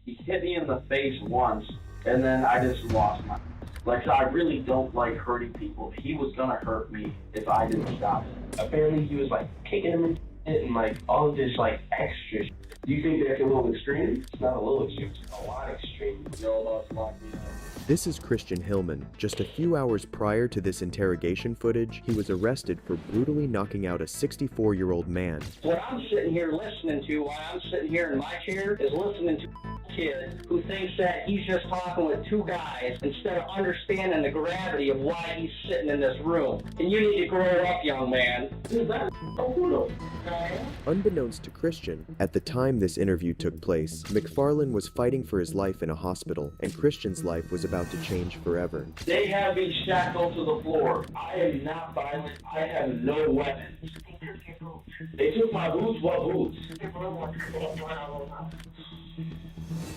He hit me in the face once, and then I just lost my... Like, I really don't like hurting people. He was gonna hurt me if I didn't stop him. Apparently he was like kicking him and like all of this like extra. Do you think that's a little extreme? It's not a little extreme, it's a lot extreme. You're about to lock me up. This is Christian Hillman. Just a few hours prior to this interrogation footage, he was arrested for brutally knocking out a 64-year-old man. What I'm sitting here listening to while I'm sitting here in my chair is listening to a kid who thinks that he's just talking with two guys instead of understanding the gravity of why he's sitting in this room. And you need to grow up, young man. Unbeknownst to Christian, at the time this interview took place, McFarland was fighting for his life in a hospital, and Christian's life was about to change forever. They have me shackled to the floor. I am not violent. I have no weapons. They took my boots. What boots?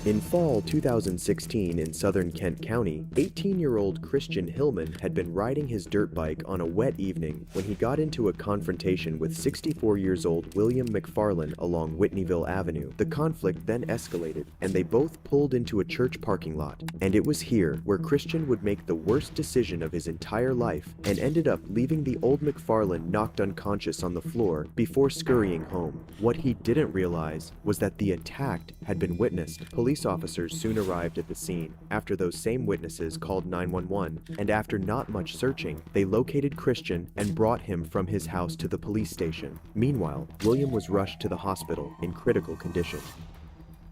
In fall 2016 in southern Kent County, 18-year-old Christian Hillman had been riding his dirt bike on a wet evening when he got into a confrontation with 64-year-old William McFarland along Whitneyville Avenue. The conflict then escalated, and they both pulled into a church parking lot. And it was here where Christian would make the worst decision of his entire life and ended up leaving the old McFarland knocked unconscious on the floor before scurrying home. What he didn't realize was that the attack had been witnessed. Police officers soon arrived at the scene after those same witnesses called 911, and after not much searching, they located Christian and brought him from his house to the police station. Meanwhile, William was rushed to the hospital in critical condition.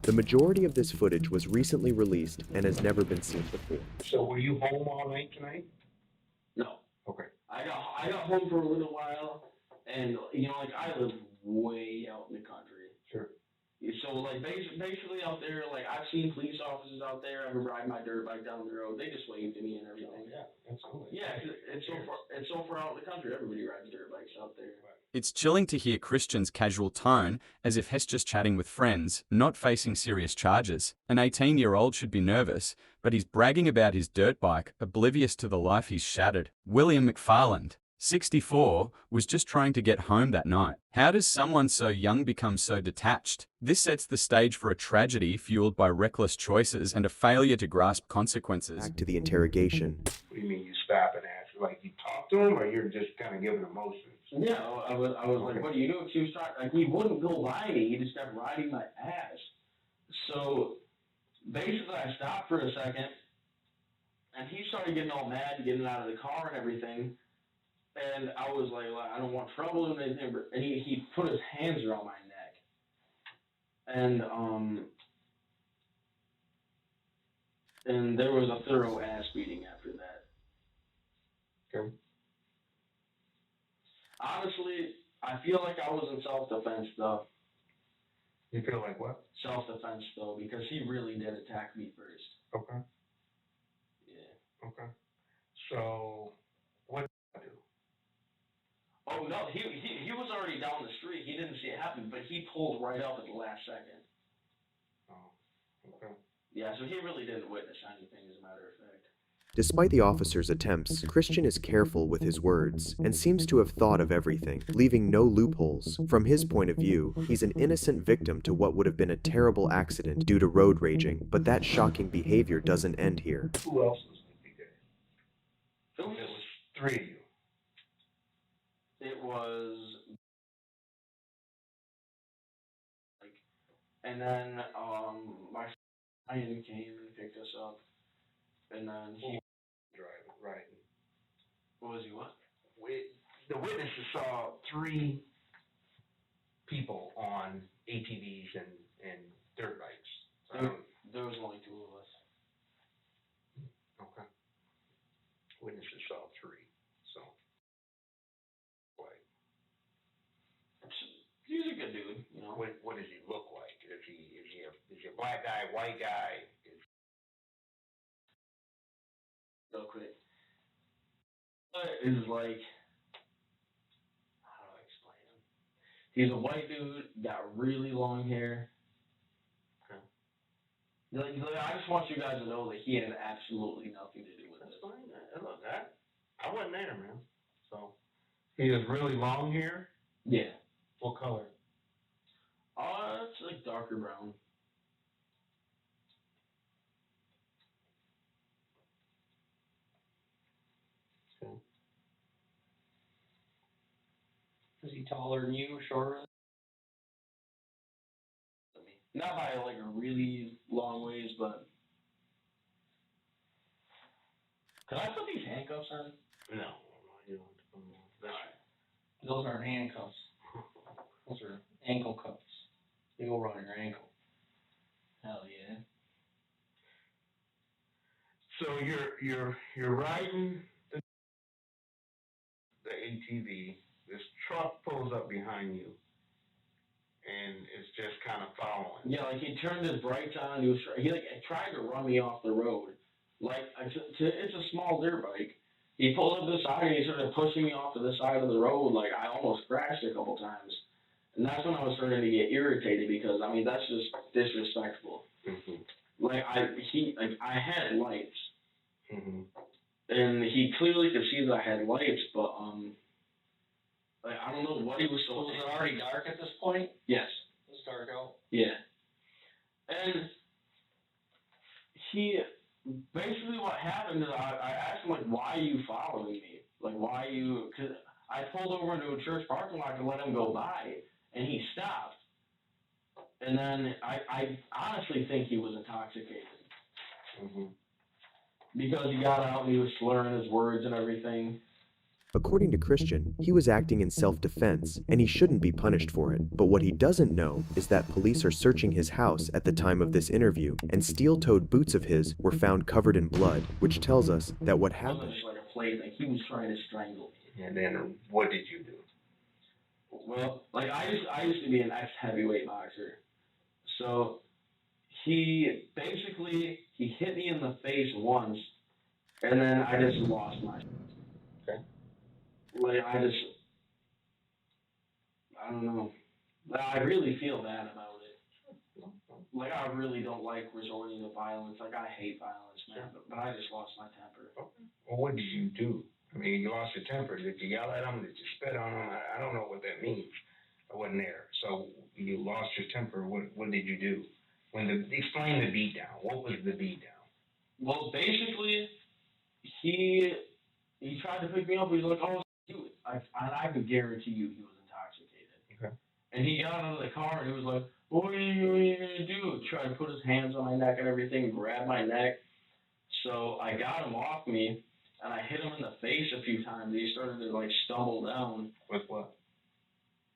The majority of this footage was recently released and has never been seen before. So were you home all night tonight? No. Okay. I got home for a little while, and, you know, like, I live way out in the country. Sure. So, like, basically out there, like, I've seen police officers out there. I've been riding my dirt bike down the road. They just waved to me and everything. Oh, yeah, absolutely. Yeah, it's so far out in the country. Everybody rides dirt bikes out there. It's chilling to hear Christian's casual tone, as if he's just chatting with friends, not facing serious charges. An 18-year-old should be nervous, but he's bragging about his dirt bike, oblivious to the life he's shattered. William McFarland, 64, was just trying to get home that night. How does someone so young become so detached? This sets the stage for a tragedy fueled by reckless choices and a failure to grasp consequences. Back to the interrogation. What do you mean you stop and ask? Like you talk to him, or you're just kind of giving emotions? Yeah, I was like, what do you do? He was trying, like, he wouldn't go by me. He just kept riding my ass. So basically, I stopped for a second, and he started getting all mad, getting out of the car and everything. And I was like, I don't want trouble and anything. And he put his hands around my neck. And there was a thorough ass beating after that. Okay. Honestly, I feel like I was in self-defense, though. You feel like what? Self-defense, though, because he really did attack me first. Okay. Yeah. Okay. So, what did you do? Oh, no, he was already down the street. He didn't see it happen, but he pulled right up at the last second. Oh, okay. Yeah, so he really didn't witness anything, as a matter of fact. Despite the officer's attempts, Christian is careful with his words and seems to have thought of everything, leaving no loopholes. From his point of view, he's an innocent victim to what would have been a terrible accident due to road raging, but that shocking behavior doesn't end here. Who else was going to be there? It It was three of you. It was like, and then my friend came and picked us up, and then he Driving, right. what was he what? The witnesses saw three people on ATVs and dirt bikes. There was only two of us. Okay. Witnesses saw three. So, like, He's a good dude, you know. what does he look like? Is he a black guy, white guy? Real quick. Is like, how do I explain him? He's a white dude, got really long hair. Okay. Like, I just want you guys to know that he had absolutely nothing to do with That's it. fine. Look, I wasn't there, man. So, he has really long hair. Yeah. What color? It's like darker brown. Is he taller than you, shorter? Not by like a really long ways, but. Could I put these handcuffs on? No, you don't have to put them on. Those aren't handcuffs. Those are ankle cuffs. They go around your ankle. Hell yeah. So you're riding the ATV. This truck pulls up behind you, and it's just kind of following. Yeah, like he turned his brights on. He tried to run me off the road. Like it's a small dirt bike. He pulled up the side and he started pushing me off to the side of the road. Like I almost crashed a couple times, and that's when I was starting to get irritated because I mean that's just disrespectful. Mm-hmm. Like I had lights, Mm-hmm. and he clearly could see that I had lights, but like I don't know what he was so. Was it already dark at this point? Yes. It was dark out. Yeah. And he basically what happened is I asked him like, why are you following me? Like why you? Cause I pulled over into a church parking lot to let him go by, and he stopped. And then I honestly think he was intoxicated. Mm-hmm. Because he got out and he was slurring his words and everything. According to Christian, he was acting in self-defense, and he shouldn't be punished for it. But what he doesn't know is that police are searching his house at the time of this interview, and steel-toed boots of his were found covered in blood, which tells us that what It wasn't happened. just like a play thing. He was trying to strangle me. And then what did you do? Well, like I used to be an ex-heavyweight boxer. So he hit me in the face once, and then I just lost my. Okay. Like I don't know. Like, I really feel bad about it. Like I really don't like resorting to violence. Like I hate violence, man. But I just lost my temper. Well, what did you do? I mean, you lost your temper. Did you yell at him? Did you spit on him? I don't know what that means. I wasn't there. So you lost your temper. What did you do? Explain the beatdown. What was the beatdown? Well, basically, he tried to pick me up. He was like, "Oh, you," and I could guarantee you he was intoxicated. Okay. And he got out of the car and he was like, what are you gonna do? Tried to put his hands on my neck and everything, grab my neck. So I got him off me, and I hit him in the face a few times. He started to like stumble down. With what?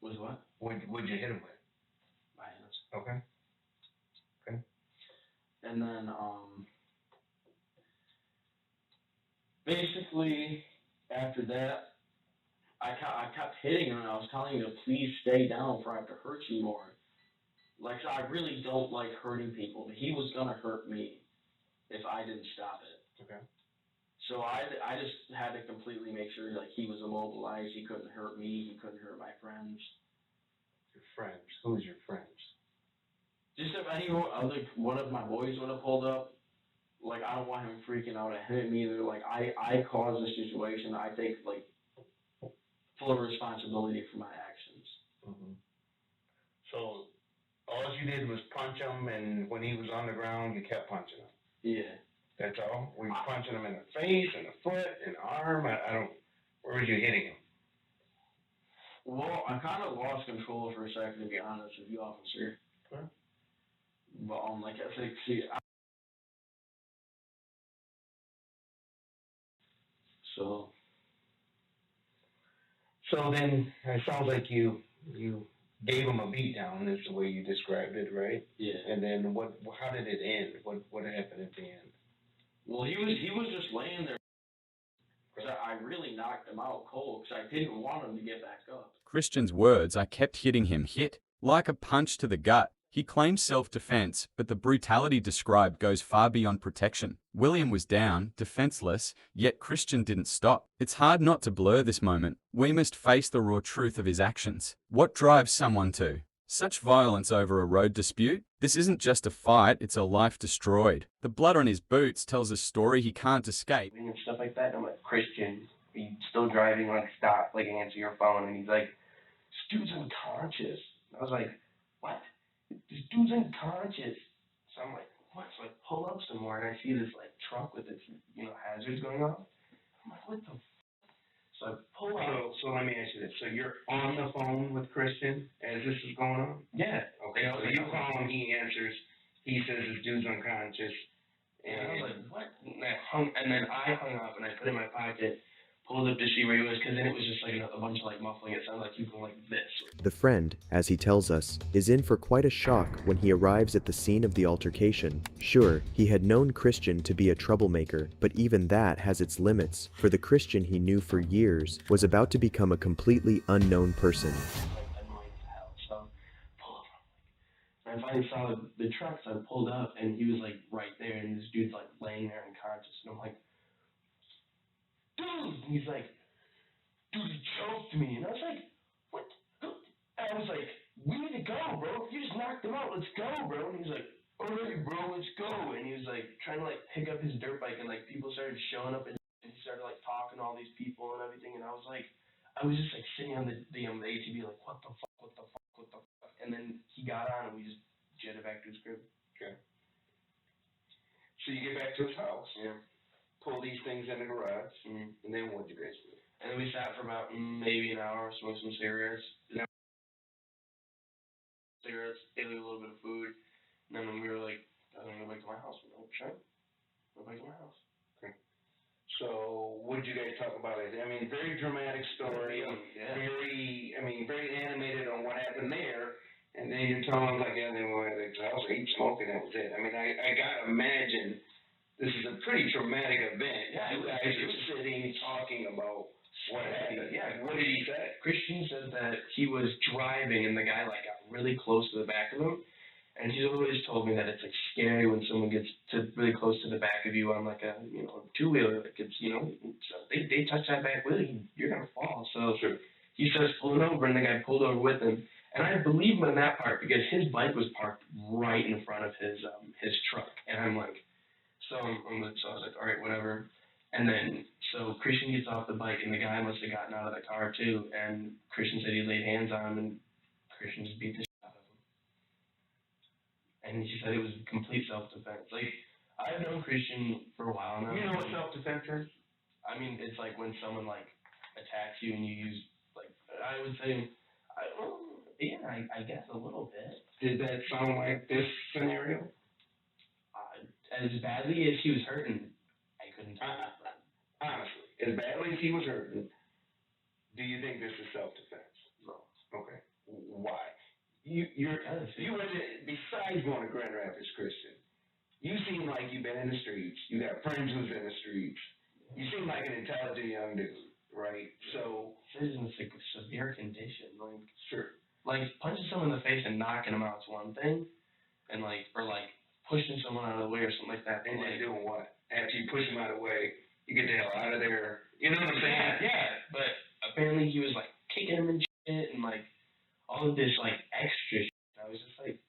With what? What'd you hit him with? My hands. Okay. And then basically after that, I kept hitting him, and I was telling him to please stay down before I have to hurt you more. Like, so I really don't like hurting people, but he was gonna hurt me if I didn't stop it. Okay. So I just had to completely make sure like he was immobilized. He couldn't hurt me. He couldn't hurt my friends. Your friends. Who's your friends? Just if one of my boys would have pulled up, like I don't want him freaking out at him either. Like I caused the situation. I take like full responsibility for my actions. Mm-hmm. So all you did was punch him, and when he was on the ground, you kept punching him. Yeah. That's all? Were you punching him in the face, in the foot, in the arm? I don't. Where was you hitting him? Well, I kind of lost control for a second, to be honest with you, officer. Okay. But like I think, see, So then it sounds like you gave him a beatdown, is the way you described it, right? yeah. And then how did it end? What happened at the end? Well, he was just laying there. Because I really knocked him out cold because I didn't want him to get back up. Christian's words, I kept hitting him, hit like a punch to the gut. He claims self-defense, but the brutality described goes far beyond protection. William was down, defenseless, yet Christian didn't stop. It's hard not to blur this moment. We must face the raw truth of his actions. What drives someone to such violence over a road dispute? This isn't just a fight, it's a life destroyed. The blood on his boots tells a story he can't escape. And stuff like that, and I'm like, Christian, are you still driving? Like, stop, like, answer your phone. And he's like, this dude's unconscious. I was like, what? This dude's unconscious. So I'm like, what? So I pull up some more, and I see this, like, truck with its, hazards going off. I'm like, what the f-? So I pull up. So let me ask you this. So you're on the phone with Christian as this is going on? Yeah. Okay, so you call him, he answers, he says his dude's unconscious. And I was like, what? And then I hung up and I put it in my pocket, pulled up to see where he was, because then it was just like a bunch of like muffling. It sounded like he was going like this. The friend, as he tells us, is in for quite a shock when he arrives at the scene of the altercation. Sure, he had known Christian to be a troublemaker, but even that has its limits, for the Christian he knew for years was about to become a completely unknown person. So pull up. I finally saw the truck, so I pulled up, and he was like right there, and this dude's like laying there unconscious, and I'm like, dude! And he's like, dude, he choked me, and I was like, what? And I was like, we need to go, bro. You just knocked him out. Let's go, bro. And he's like, all right, bro, let's go. And he was like trying to like pick up his dirt bike, and like people started showing up, and he started like talking to all these people and everything, and I was just like sitting on the ATV like, what the fuck, what the fuck, what the fuck? And then he got on, and we just jetted back to his crib. Okay. So you get back to his house. Yeah. Pull these things in the garage, and then what'd you guys do? And then we sat for about maybe an hour, smoked some cigarettes. Ate a little bit of food, and then we were like, I'm gonna go back to my house. We're like, sure, go back to my house. Okay. So what'd you guys talk about it? I mean, very dramatic story. Yeah. Very animated on what happened there. And then you're telling them like, yeah, they went to the house, ate, smoked, and that was it. I mean, I gotta imagine this is a pretty traumatic event. Yeah, you guys are sitting talking about what happened. Yeah, what did he say? Christian said that he was driving and the guy like got really close to the back of him, and he's always told me that it's like scary when someone gets to really close to the back of you on like a two-wheeler that gets they touch that back wheel, you're gonna fall. So sure. He starts pulling over, and the guy pulled over with him, and I believe him in that part because his bike was parked right in front of his truck, and I'm like, so I was like, all right, whatever. And then, so Christian gets off the bike, and the guy must have gotten out of the car, too, and Christian said he laid hands on him, and Christian just beat the shit out of him. And he said it was complete self-defense. Like, I've known Christian for a while now. You know what self-defense is? I mean, it's like when someone, like, attacks you and you use, like, I would say, I guess a little bit. Did that sound like this scenario? As badly as he was hurting, I couldn't tell you. Honestly, as badly as he was hurting, do you think this is self-defense? No. Okay. Why? Besides going to Grand Rapids Christian, you seem like you've been in the streets. You got friends who's in the streets. You seem like an intelligent young dude, right? So this is in a severe condition. Like, sure. Like punching someone in the face and knocking them out is one thing, and like pushing someone out of the way or something like that. And then doing what? After you push them out of the way, you get the hell out of there. You know what I'm saying? Yeah. But apparently he was like kicking him and shit and like all of this like extra shit. I was just like.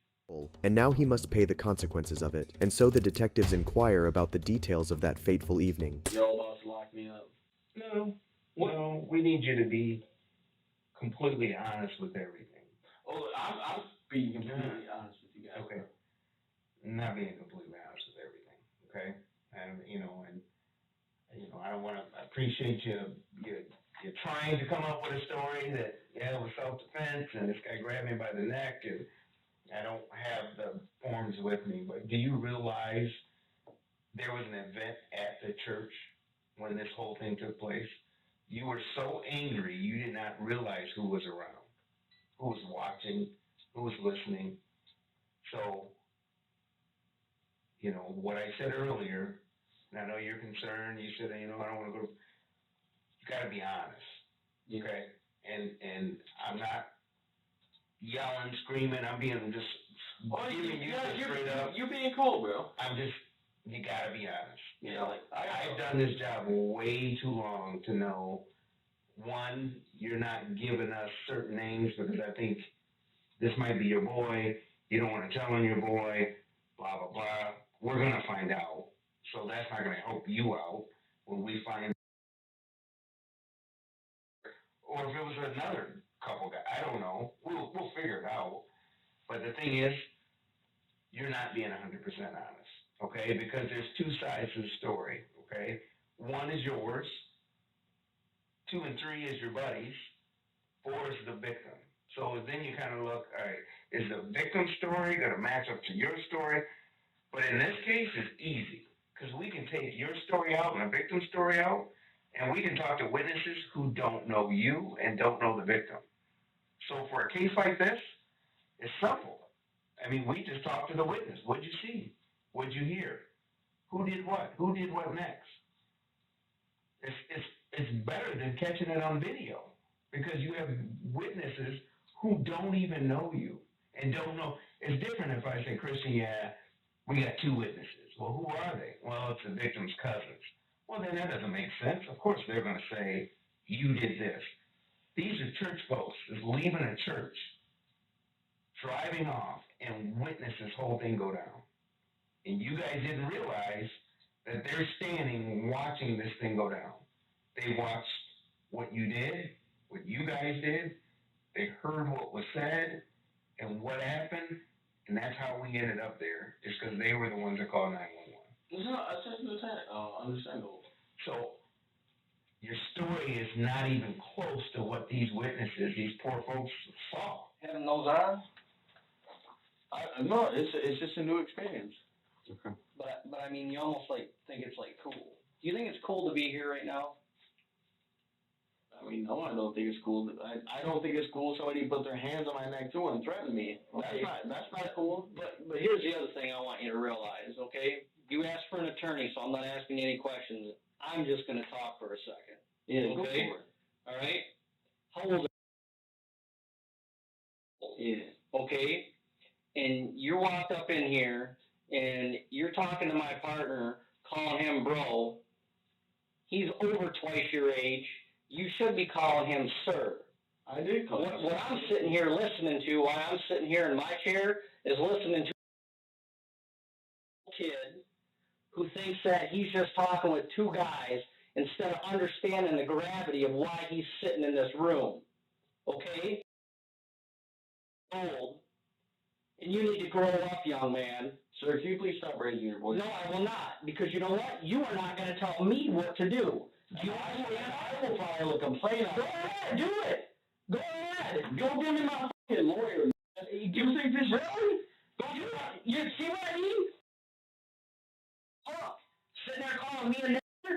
And now he must pay the consequences of it. And so the detectives inquire about the details of that fateful evening. Your old boss locked me up. No. Well, we need you to be completely honest with everything. Oh, I'm being completely honest with you guys. Okay. Not being completely honest with everything. Okay. And I don't want to appreciate you're trying to come up with a story that it was self-defense and this guy grabbed me by the neck and I don't have the forms with me, but do you realize there was an event at the church when this whole thing took place? You were so angry you did not realize who was around, who was watching, who was listening. So, what I said earlier, and I know you're concerned, you said, I don't want to go, you got to be honest, okay? And I'm not yelling, screaming, I'm being just giving you straight up. You're being cold, bro. You got to be honest. I've I've done this job way too long to know, one, you're not giving us certain names because I think this might be your boy, you don't want to tell on your boy, blah, blah, blah. We're going to find out. So that's not going to help you out when we find, or if it was another couple guys, I don't know. We'll figure it out. But the thing is, you're not being 100% honest, okay? Because there's two sides to the story, okay? One is yours. 2 and 3 is your buddies, 4 is the victim. So then you kind of look, all right, is the victim story going to match up to your story? But in this case, it's easy because we can take your story out and the victim story out, and we can talk to witnesses who don't know you and don't know the victim. So for a case like this, it's simple. I mean, we just talk to the witness. What'd you see? What'd you hear? Who did what? Who did what next? It's better than catching it on video because you have witnesses who don't even know you and don't know. It's different if I say, Christian, yeah, we got 2 witnesses. Well, who are they? Well, it's the victim's cousins. Well, then that doesn't make sense. Of course, they're going to say, you did this. These are church folks just leaving a church, driving off, and witness this whole thing go down. And you guys didn't realize that they're standing watching this thing go down. They watched what you did, what you guys did. They heard what was said and what happened, and that's how we ended up there, is because they were the ones that called 911. No, I understandable. So your story is not even close to what these witnesses, these poor folks, saw. Having those on? No, it's just a new experience. Okay. But I mean, you almost like think it's like cool. Do you think it's cool to be here right now? I mean, no, I don't think it's cool. I don't think it's cool somebody put their hands on my neck too and threaten me. Okay. That's not cool. But here's the other thing I want you to realize, okay? You asked for an attorney, so I'm not asking you any questions. I'm just going to talk for a second. Yeah, go Okay. for it. All right? How old are you? Yeah. Okay? And you walked up in here, and you're talking to my partner, calling him bro. He's over twice your age. You should be calling him sir. I did call What I'm sitting here listening to, while I'm sitting here in my chair, is listening to a kid who thinks that he's just talking with 2 guys instead of understanding the gravity of why he's sitting in this room. Okay? Old. And you need to grow up, young man. Sir, can you please stop raising your voice? No, I will not, because you know what? You are not going to tell me what to do. Do you understand? I will file a complaint on Go ahead, do it. Go ahead. Go give me my fucking lawyer. You think this Really? Go do it. You see what I mean? Look, sitting there calling me a nigger.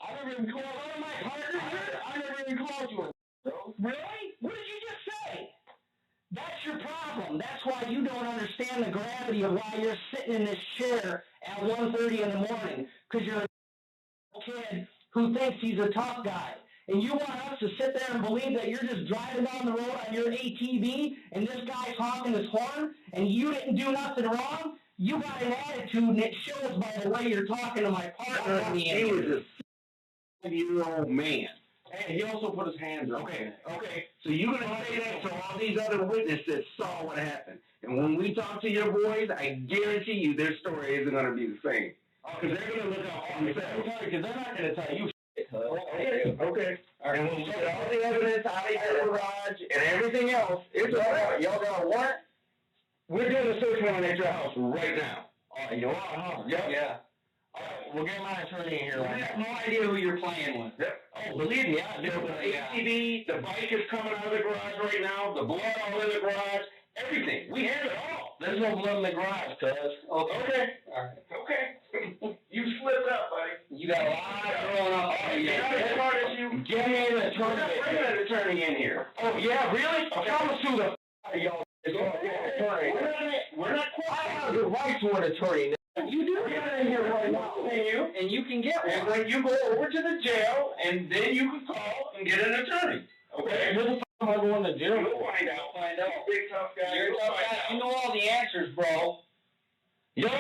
I never even called One of my partners here. I never even called you a bro. Really? What did you just say? That's your problem. That's why you don't understand the gravity of why you're sitting in this chair at 1:30 in the morning. Because you're a kid who thinks he's a tough guy. And you want us to sit there and believe that you're just driving down the road on your ATV and this guy's honking his horn and you didn't do nothing wrong? You got an attitude, and it shows by the way you're talking to my partner. He was a 7-year-old man. And he also put his hands up. Okay. So you're going to say that so all these other witnesses saw what happened. And when we talk to your boys, I guarantee you their story isn't going to be the same. Because they're going to look out for themselves. Because they're not going to tell you shit. Okay. And when we get all the evidence out of your garage and everything else, it's all right. Y'all got a warrant? We're doing a search warrant at your house right now. You are, huh? Yep. Yeah. All right, we'll get my attorney in here I right have now. no idea who you're playing with. Yep. Oh, believe me, I do. The ATV, the bike is coming out of the garage right now, the blood all in the garage, everything. We have it all. There's no blood in the garage, cuz. Okay. Okay. You slipped up, buddy. You got a lot growing up. Oh, you're not as smart as you. Get me an We're attorney. not bringing an attorney in here. Oh, yeah, really? Okay. Tell us who the f*** are y'all. We're not I have the right to an attorney. You do get in here right now. and you can get And one. then you go over to the jail, and then you can call and get an attorney. Okay? What the f*** am I going to jail You'll for? find out. Find out. Big tough guy. You're a You'll tough find guy. out. You know all the answers, bro. Y'all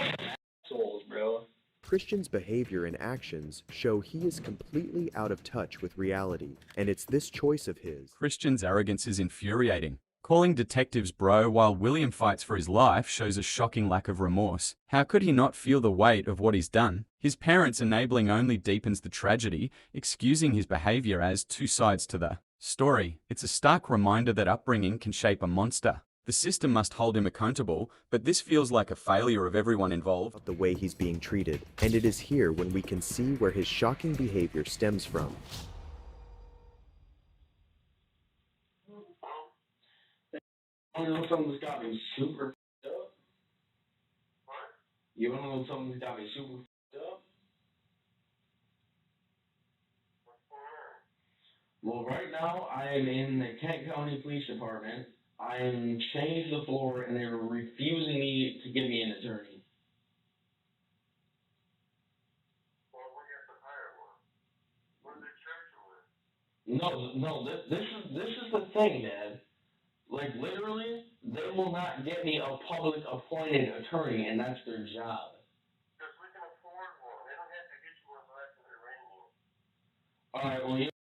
assholes, bro. Christian's behavior and actions show he is completely out of touch with reality, and it's this choice of his. Christian's arrogance is infuriating. Calling detectives bro while William fights for his life shows a shocking lack of remorse. How could he not feel the weight of what he's done? His parents' enabling only deepens the tragedy, excusing his behavior as 2 sides to the story. It's a stark reminder that upbringing can shape a monster. The system must hold him accountable, but this feels like a failure of everyone involved. The way he's being treated, and it is here when we can see where his shocking behavior stems from. wanna know something that's got me super f***ed up? What? You wanna know something that's got me super f***ed up? What's going on? Well, right now I am in the Kent County Police Department. I am chained to the floor, and they're refusing me to give me an attorney. Well, we have to hire one. What are they charging with? No, this is the thing, Dad. Like, literally, they will not get me a public appointed attorney, and that's their job. Because we can afford one. They don't have to get you one after they're in you. Alright, well, you're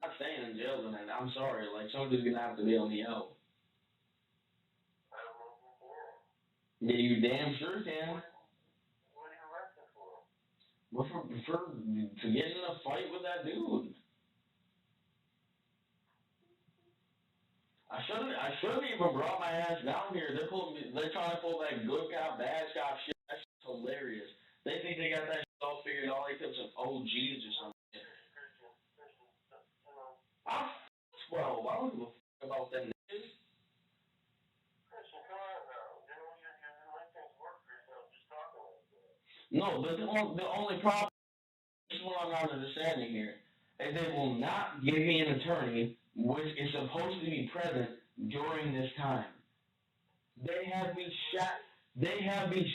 not staying in jail tonight. I'm sorry. Like, somebody's gonna have to bail me out. I don't know who for. Yeah, you damn sure can. What are you arrested for? Well, for getting in a fight with that dude. I shouldn't even brought my ass down here. They're trying to pull that good cop, bad cop shit. That's hilarious. They think they got that shit all figured out. They took some OGs or something. Christian, you know. I'm 12. I don't give a fuck about them niggas. Christian, come on now. You know, you're letting things work for yourself. Just talking like that. No, but the only problem, this is what I'm not understanding here, is they will not give me an attorney which is supposed to be present during this time. They have me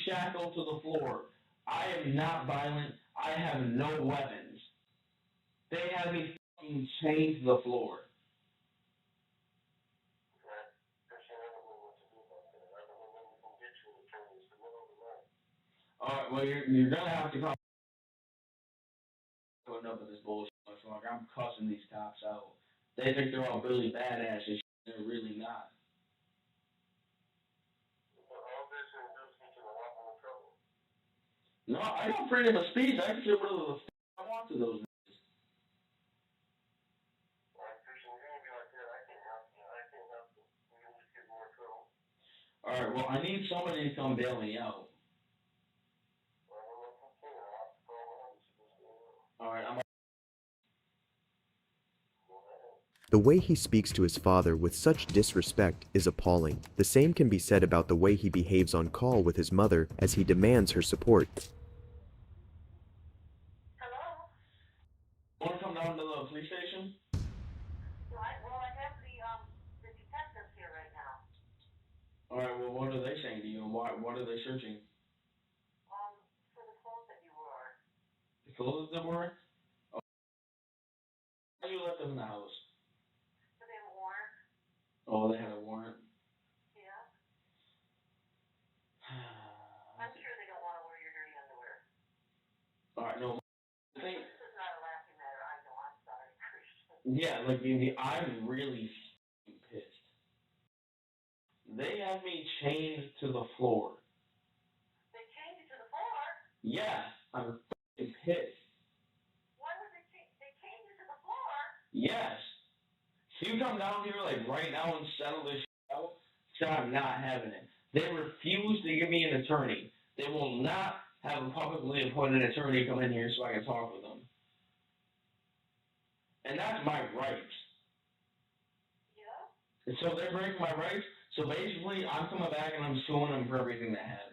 shackled to the floor. I am not violent. I have no weapons. They have me fucking chained to the floor. Christian, I don't know what to do about that. I don't know when we can get you an attorney. It's the middle of the night. Alright, well, you're gonna have to come putting up with this bullshit. So, like, I'm cussing these cops out. They think they're all really badasses. They're really not. All this induced me to a lot more trouble. No, I got freedom of speech. I can say whatever the f*** I want to those niggas. All right, Christian, you're going to be like that. I can't help you. I can't help you. You're going to just get more trouble. Alright, well, I need somebody to come bail me out. Well, I don't know if you can. I'll have to call my office if it's going on. Alright, I'm The way he speaks to his father with such disrespect is appalling. The same can be said about the way he behaves on call with his mother as he demands her support. Hello? want to come down to the police station? Well, I have the detectives here right now. Alright, well, what are they saying to you? And what are they searching? For the clothes that you wore. The clothes that were? Oh. How you left them in the house? So they have a warrant? Oh, they had a warrant? Yeah. I'm sure they don't want to wear your dirty underwear. Alright, no. I think, This is not a laughing matter. I know. I'm sorry, Christian. yeah, like, I'm really pissed. They have me chained to the floor. They chained you to the floor? Yeah, I'm fucking pissed. Why would they chained you to the floor? Yes. So you come down here, like, right now and settle this shit out? So I'm not having it. They refuse to give me an attorney. They will not have a publicly appointed attorney come in here so I can talk with them. And that's my rights. Yeah? And so they're breaking my rights. So basically, I'm coming back and I'm suing them for everything they have.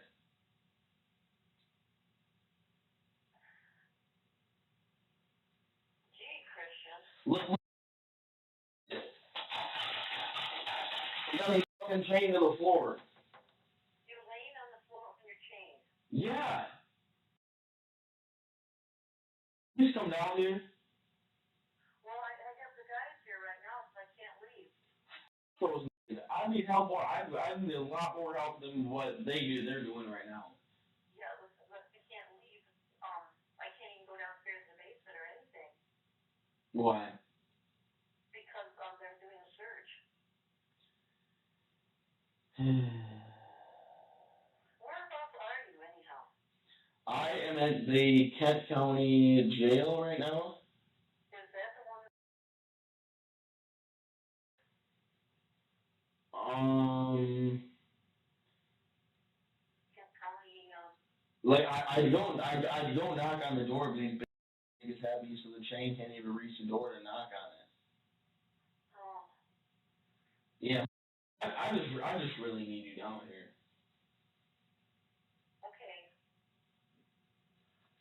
Gee, Christian. Look. You got me fucking chained to the floor. You're laying on the floor when you're chained. Yeah. Please come down here. Well, I have the guys here right now, so I can't leave. I need help. I need a lot more help than what they're doing right now. Yeah, listen, I can't leave. I can't even go downstairs in the basement or anything Why? because they're doing a search. Whereabouts are you anyhow? I am at the Kent County Jail right now. Is that the one? Kent County, Like I go knock on the door, but these bitches have me so the chain can't even reach the door to knock on it. oh, Yeah, I just really need you down here. Okay.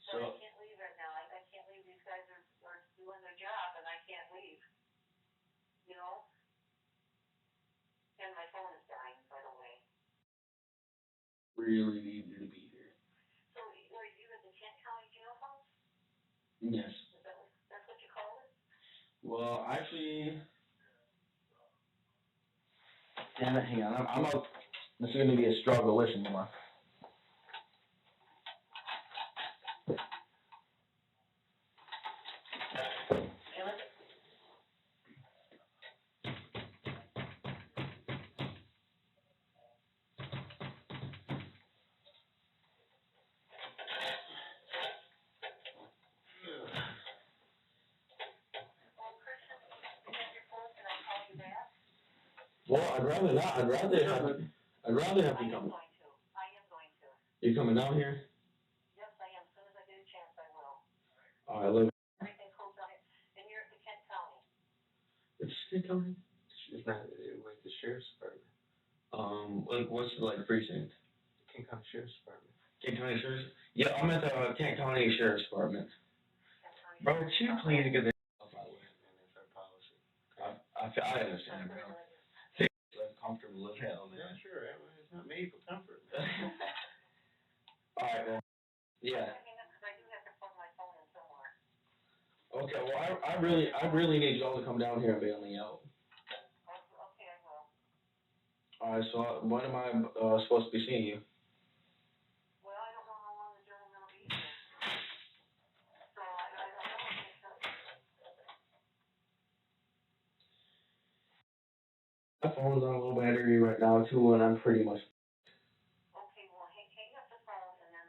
So I So, can't leave right now. I can't leave. These guys are doing their job, and I can't leave. You know? And my phone is dying, by the way. really need you to be here. So are you at the Kent County Jail House? Yes. Is that's what you call it? Well, actually, damn it, hang on. I'm up. This is gonna be a struggle. Listen, more. Damn it. Well, Christian, you have your phone. Can I call you back? Well, I'd rather not. I'd rather have you I am come. going to. I am going to. You coming down here? Yes, I am. As soon as I get a chance, I will. All right, look. Everything cool down here. And you're at the Kent County. It's Kent County. It's not like the sheriff's department. Like what's the precinct? Kent County Sheriff's Department. Kent County Sheriff's. Yeah, I'm at the Kent County Sheriff's Department. Kent County. Bro, would you please get this out of the way? And that's our policy. I understand, bro. Live comfortable as hell, Yeah, man. sure. It's not made for comfort. All right, man. Yeah. Hang up, 'cause I do have to plug my phone in somewhere. Okay. Well, I really need y'all to come down here and bail me out. Okay, I will. All right. So when am I supposed to be seeing you? Well, I don't know how long the gentleman will be here. So I don't know. My phone's on a low battery right now too, and I'm pretty much. Okay, well, hang up the phone and then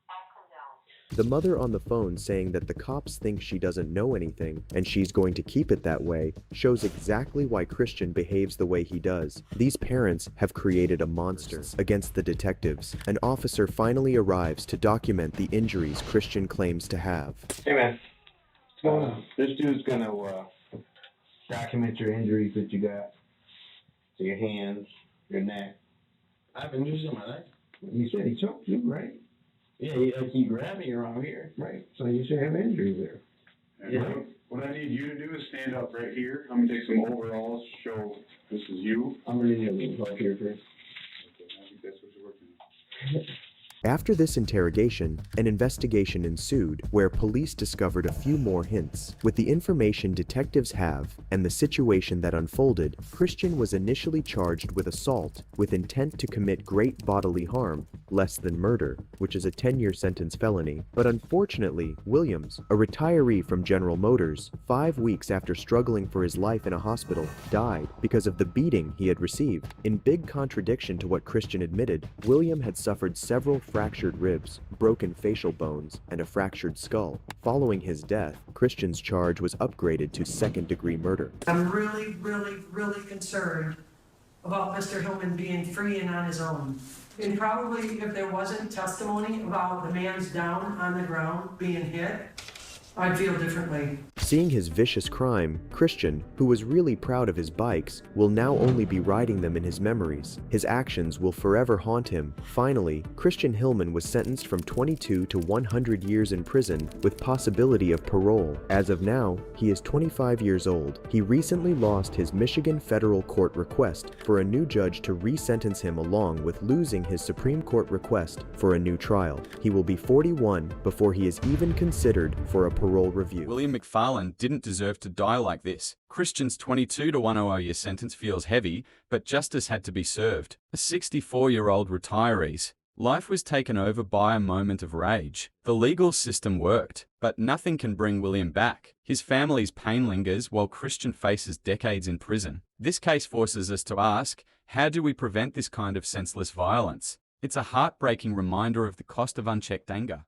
I'll come down. The mother on the phone saying that the cops think she doesn't know anything and she's going to keep it that way shows exactly why Christian behaves the way he does. These parents have created a monster against the detectives. An officer finally arrives to document the injuries Christian claims to have. Hey, man. What's going on? This dude's gonna document your injuries that you got to your hands, your neck. I have injuries in my neck. You said he choked you, right? Yeah, he grabbed me around here. Right. So you should have injuries there. Yeah. What I need you to do is stand up right here. I'm gonna take some overalls, show this is you. I'm ready to move up here first. Okay, I think that's what you're working on. After this interrogation, an investigation ensued where police discovered a few more hints. With the information detectives have and the situation that unfolded, Christian was initially charged with assault with intent to commit great bodily harm, less than murder, which is a 10-year sentence felony. But unfortunately, Williams, a retiree from General Motors, 5 weeks after struggling for his life in a hospital, died because of the beating he had received. In big contradiction to what Christian admitted, William had suffered several fractured ribs, broken facial bones, and a fractured skull. Following his death, Christian's charge was upgraded to second-degree murder. I'm really concerned about Mr. Hillman being free and on his own. And probably if there wasn't testimony about the man's down on the ground being hit, I'd feel differently. Seeing his vicious crime, Christian, who was really proud of his bikes, will now only be riding them in his memories. His actions will forever haunt him. Finally, Christian Hillman was sentenced from 22 to 100 years in prison with possibility of parole. As of now, he is 25 years old. He recently lost his Michigan federal court request for a new judge to re-sentence him, along with losing his Supreme Court request for a new trial. He will be 41 before he is even considered for a parole review. William McFarland didn't deserve to die like this. Christian's 22 to 100-year sentence feels heavy, but justice had to be served. A 64-year-old retiree's life was taken over by a moment of rage. The legal system worked, but nothing can bring William back. His family's pain lingers while Christian faces decades in prison. This case forces us to ask, how do we prevent this kind of senseless violence? It's a heartbreaking reminder of the cost of unchecked anger.